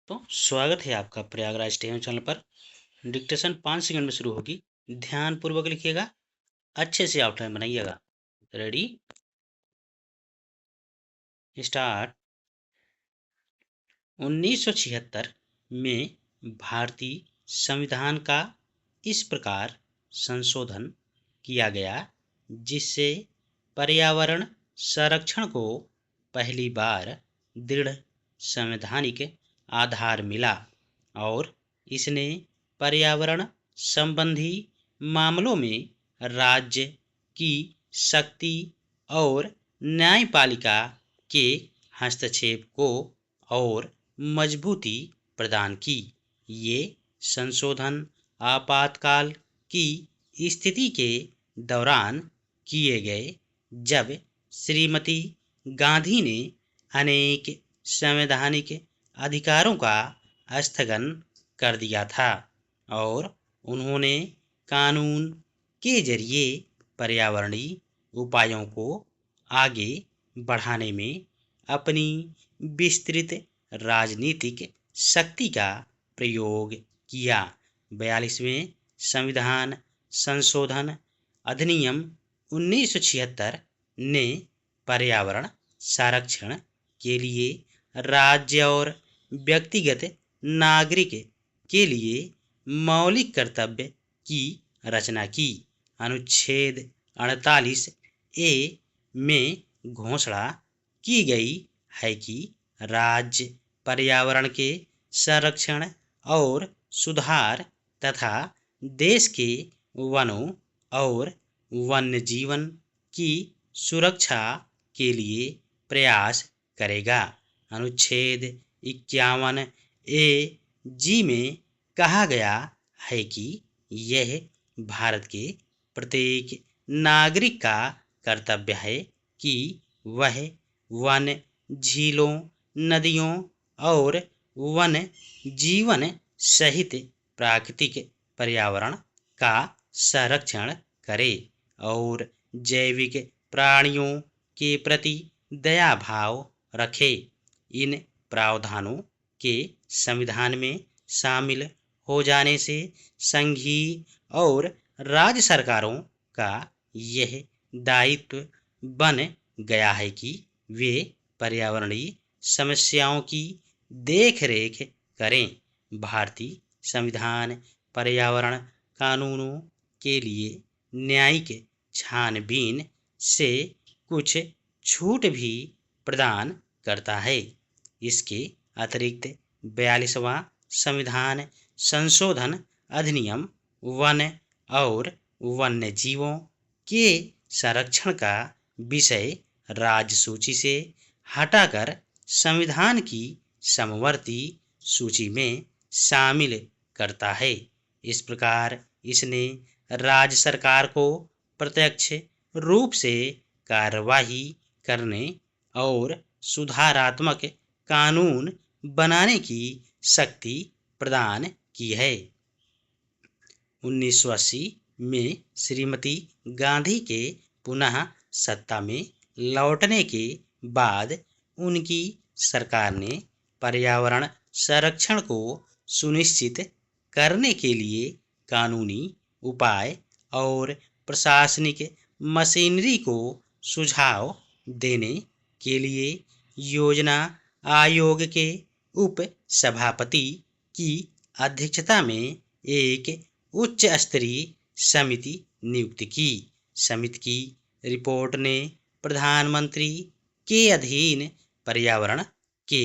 तो स्वागत है आपका प्रयागराज टेम चैनल पर। डिक्टेशन 5 सेकंड में शुरू होगी। ध्यान पूर्वक लिखिएगा, अच्छे से आउटलाइन बनाइएगा। Ready, start. 1976 में भारतीय संविधान का इस प्रकार संशोधन किया गया जिससे पर्यावरण संरक्षण को पहली बार दृढ़ संवैधानिक आधार मिला और इसने पर्यावरण संबंधी मामलों में राज्य की शक्ति और न्यायपालिका के हस्तक्षेप को और मजबूती प्रदान की। ये संशोधन आपातकाल की स्थिति के दौरान किए गए जब श्रीमती गांधी ने अनेक संवैधानिक अधिकारों का स्थगन कर दिया था और उन्होंने कानून के जरिए पर्यावरणीय उपायों को आगे बढ़ाने में अपनी विस्तृत राजनीतिक शक्ति का प्रयोग किया। 42वें संविधान संशोधन अधिनियम 1976 ने पर्यावरण संरक्षण के लिए राज्य और व्यक्तिगत नागरिक के लिए मौलिक कर्तव्य की रचना की। अनुच्छेद 48 ए में घोषणा की गई है कि राज्य पर्यावरण के संरक्षण और सुधार तथा देश के वनों और वन्य जीवन की सुरक्षा के लिए प्रयास करेगा। अनुच्छेद 51 ए जी में कहा गया है कि यह भारत के प्रत्येक नागरिक का कर्तव्य है कि वह वन, झीलों, नदियों और वन जीवन सहित प्राकृतिक पर्यावरण का संरक्षण करे और जैविक प्राणियों के प्रति दया भाव रखे। इन प्रावधानों के संविधान में शामिल हो जाने से संघीय और राज्य सरकारों का यह दायित्व बन गया है कि वे पर्यावरणीय समस्याओं की देखरेख करें। भारतीय संविधान पर्यावरण कानूनों के लिए न्यायिक छानबीन से कुछ छूट भी प्रदान करता है। इसके अतिरिक्त 42वां संविधान संशोधन अधिनियम वन और वन्य जीवों के संरक्षण का विषय राज्य सूची से हटाकर संविधान की समवर्ती सूची में शामिल करता है। इस प्रकार इसने राज्य सरकार को प्रत्यक्ष रूप से कार्यवाही करने और सुधारात्मक कानून बनाने की शक्ति प्रदान की है। 1980 में श्रीमती गांधी के पुनः सत्ता में लौटने के बाद उनकी सरकार ने पर्यावरण संरक्षण को सुनिश्चित करने के लिए कानूनी उपाय और प्रशासनिक मशीनरी को सुझाव देने के लिए योजना आयोग के उप सभापति की अध्यक्षता में एक उच्च स्तरीय समिति नियुक्त की। समिति की रिपोर्ट ने प्रधानमंत्री के अधीन पर्यावरण के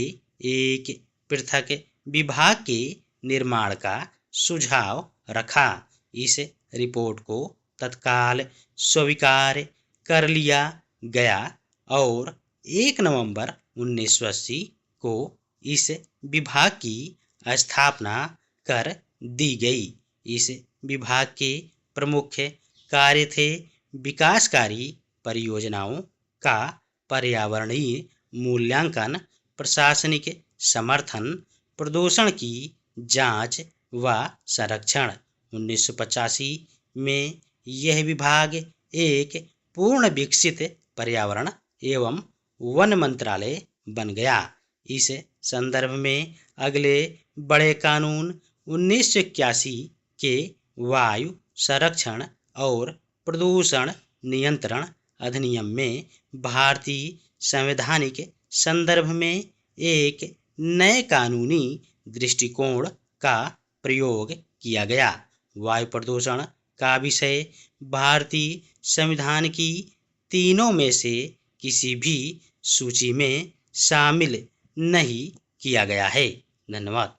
एक पृथक विभाग के निर्माण का सुझाव रखा। इस रिपोर्ट को तत्काल स्वीकार कर लिया गया और 1 नवंबर 1980 को इस विभाग की स्थापना कर दी गई। इस विभाग के प्रमुख कार्य थे विकासकारी परियोजनाओं का पर्यावरणीय मूल्यांकन, प्रशासनिक समर्थन, प्रदूषण की जांच व संरक्षण। 1985 में यह विभाग एक पूर्ण विकसित पर्यावरण एवं वन मंत्रालय बन गया। इस संदर्भ में अगले बड़े कानून 1981 के वायु संरक्षण और प्रदूषण नियंत्रण अधिनियम में भारतीय संवैधानिक संदर्भ में एक नए कानूनी दृष्टिकोण का प्रयोग किया गया। वायु प्रदूषण का विषय भारतीय संविधान की तीनों में से किसी भी सूची में शामिल नहीं किया गया है। धन्यवाद।